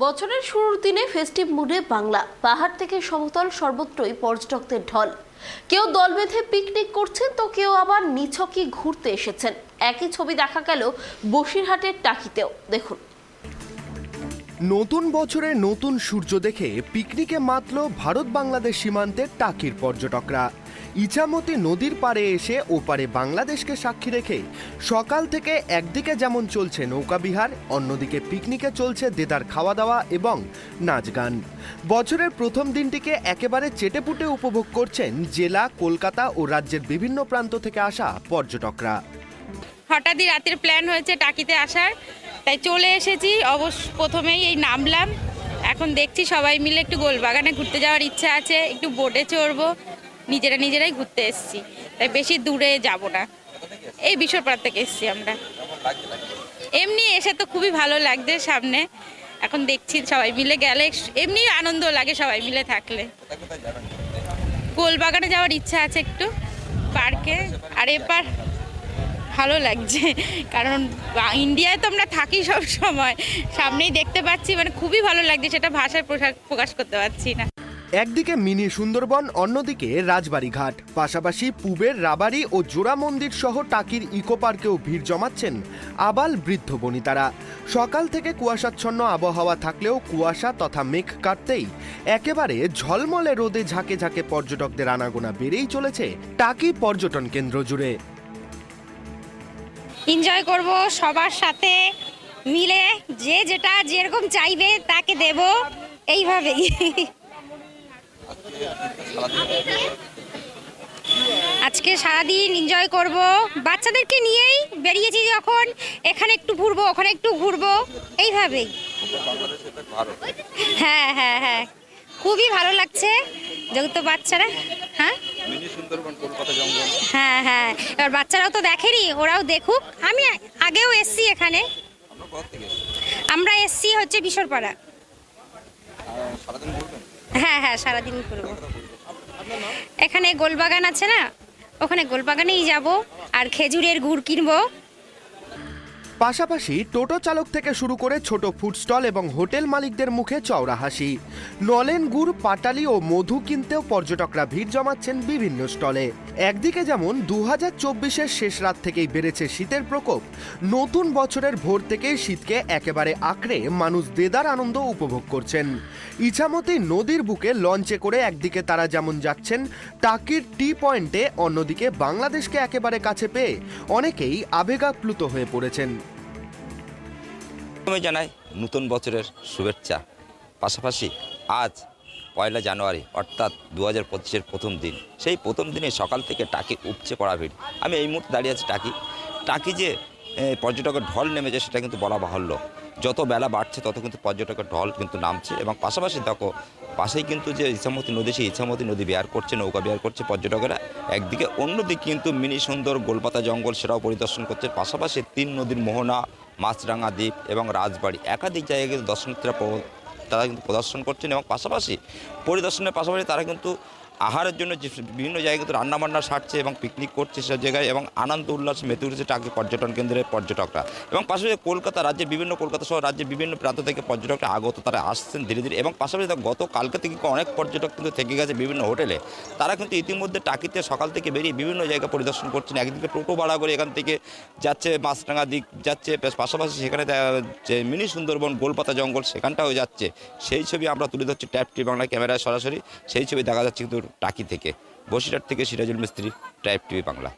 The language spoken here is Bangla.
বছরের শুরুর দিনে ফেস্টিভ মুডে বাংলা। পাহাড় থেকে সমতল সর্বত্রই পর্যটকদের ঢল। কেউ দল বেঁধে পিকনিক করছেন, তো কেউ আবার নিছকই ঘুরতে এসেছেন। একই ছবি দেখা গেল বসিরহাটের টাকিতেও। দেখুন, নতুন বছরে নতুন সূর্য দেখে পিকনিকে মাতল ভারত বাংলাদেশ সীমান্তের টাকির পর্যটকরা। ইছামতি নদীর পাড়ে এসে ওপারে বাংলাদেশকে সাক্ষী রেখে সকাল থেকে একদিকে যেমন চলছে নৌকাবিহার, অন্যদিকে পিকনিকে চলছে দেদার খাওয়া দাওয়া এবং নাচ গান। বছরের প্রথম দিনটিকে একেবারে চেটেপুটে উপভোগ করছেন জেলা, কলকাতা ও রাজ্যের বিভিন্ন প্রান্ত থেকে আসা পর্যটকরা। হঠাৎই রাতের প্ল্যান হয়েছে টাকিতে আসার, তাই চলে এসেছি। অবশ্য প্রথমেই এই নামলাম, এখন দেখছি সবাই মিলে একটু গোলবাগানে ঘুরতে যাওয়ার ইচ্ছা আছে, একটু বোটে চড়বো। নিজেরাই ঘুরতে এসেছি, তাই বেশি দূরে যাব না। এই বিশ্বপাড়া থেকে এসেছি আমরা। এমনি এসে তো খুবই ভালো লাগছে সামনে। এখন দেখছি সবাই মিলে গেলে এমনি আনন্দ লাগে, সবাই মিলে থাকলে। গোলবাগানে যাওয়ার ইচ্ছা আছে, একটু পার্কে। আর এবার ভালো লাগছে, কারণ ইন্ডিয়ায় তো আমরা থাকি সব সময়, সামনেই দেখতে পাচ্ছি, মানে খুবই ভালো লাগছে। সেটা ভাষায় প্রকাশ করতে পারছি না। একদিকে মিনি সুন্দরবন, অন্যদিকে রাজবাড়ি ঘাট, পাশাপাশি পুবের রাবারি ও জোড়া মন্দির সহ টাকির ইকো পার্কেও ভিড় জমাচ্ছেন আবাল বৃদ্ধ বনিতারা। সকাল থেকে কুয়াশাচ্ছন্ন আবহাওয়া থাকলেও কুয়াশা তথা মেঘ কাটতেই একেবারে ঝলমলে রোদে ঝাঁকে ঝাঁকে পর্যটকদের আনাগোনা বেড়েই চলেছে টাকি পর্যটন কেন্দ্র জুড়ে। এনজয় করব সবার সাথে মিলে, যে যেটা যেরকম চাইবে তাকে দেব, এইভাবেই। আজকে সারাদিন এনজয় করব, বাচ্চাদেরকে নিয়েই বেরিয়েছি যখন। এখানে একটু ঘুরবো, ওখানে একটু ঘুরবো, এইভাবেই। হ্যাঁ হ্যাঁ হ্যাঁ, খুবই ভালো লাগছে যেহেতু বাচ্চারা। হ্যাঁ হ্যাঁ হ্যাঁ, এবার বাচ্চারাও তো দেখেনি, ওরাও দেখুক। আমি আগেও এসছি এখানে। আমরা এসছি হচ্ছে বিশ্বপাড়া। হ্যাঁ হ্যাঁ, সারাদিন ঘুরবো। এখানে গোলবাগান আছে না, ওখানে গোলবাগানেই যাব আর খেজুরের গুড় কিনবো। পাশাপাশি টোটো চালক থেকে শুরু করে ছোট ফুড স্টল এবং হোটেল মালিকদের মুখে চওড়া হাসি। নলেন গুড়, পাটালি ও মধু কিনতেও পর্যটকরা ভিড় জমাচ্ছেন বিভিন্ন স্টলে। একদিকে যেমন 2024-এর শেষ রাত থেকেই বেড়েছে শীতের প্রকোপ, নতুন বছরের ভোর থেকেই শীতকে একেবারে আঁকড়ে মানুষ দেদার আনন্দ উপভোগ করছেন। ইছামতি নদীর বুকে লঞ্চে করে একদিকে তারা যেমন যাচ্ছেন টাকির টি পয়েন্টে, অন্যদিকে বাংলাদেশকে একেবারে কাছে পেয়ে অনেকেই আবেগাপ্লুত হয়ে পড়েছেন। আমি জানাই নতুন বছরের শুভেচ্ছা। পাশাপাশি আজ 1 জানুয়ারি অর্থাৎ 2025-এর প্রথম দিন। সেই প্রথম দিনে সকাল থেকে টাকি উপচে পড়া ভিড়। আমি এই মুহূর্তে দাঁড়িয়ে আছি টাকি যে পর্যটকের ঢল নেমেছে সেটা কিন্তু বলা বাহুল্য। যত বেলা বাড়ছে তত কিন্তু পর্যটকের ঢল কিন্তু নামছে। এবং পাশাপাশি দেখো পাশেই কিন্তু যে ইছামতি নদী, সেই ইছামতি নদী বিহার করছে, নৌকা বিহার করছে পর্যটকেরা একদিকে, অন্যদিকে কিন্তু মিনি সুন্দর গোলপাতা জঙ্গল সেটাও পরিদর্শন করছে। পাশাপাশি 3 নদীর মোহনা, মাছরাঙা দ্বীপ এবং রাজবাড়ি একাধিক জায়গায় কিন্তু দর্শনার্থীরা তারা কিন্তু প্রদর্শন করছেন। এবং পাশাপাশি পরিদর্শনের পাশাপাশি তারা কিন্তু আহারের জন্য যে বিভিন্ন জায়গায় কিন্তু রান্নাবান্না সারছে এবং পিকনিক করছে সব জায়গায়, এবং আনন্দ উল্লাস মেতে উঠেছে টাকি পর্যটন কেন্দ্রের পর্যটকরা। এবং পাশাপাশি কলকাতা সহ রাজ্যের বিভিন্ন প্রান্ত থেকে পর্যটকরা আগত, তারা আসছেন ধীরে ধীরে। এবং পাশাপাশি গতকালকে থেকে অনেক পর্যটক কিন্তু থেকে গেছে বিভিন্ন হোটেলে। তারা কিন্তু ইতিমধ্যে টাকিতে সকাল থেকে বেরিয়ে বিভিন্ন জায়গা পরিদর্শন করছেন। একদিকে টোটো ভাড়া করে এখান থেকে যাচ্ছে, মাছরাঙা দিক যাচ্ছে, পাশাপাশি সেখানে যে মিনি সুন্দরবন গোলপাতা জঙ্গল সেখানটাও যাচ্ছে। সেই ছবি আমরা তুলে ধরছি ট্যাপ টিভি বাংলা ক্যামেরায় সরাসরি। সেই ছবি দেখা যাচ্ছে কিন্তু টাকি থেকে। বসিরহাট থেকে সিরাজুল মিস্ত্রি, ট্রাইব টিভি বাংলা।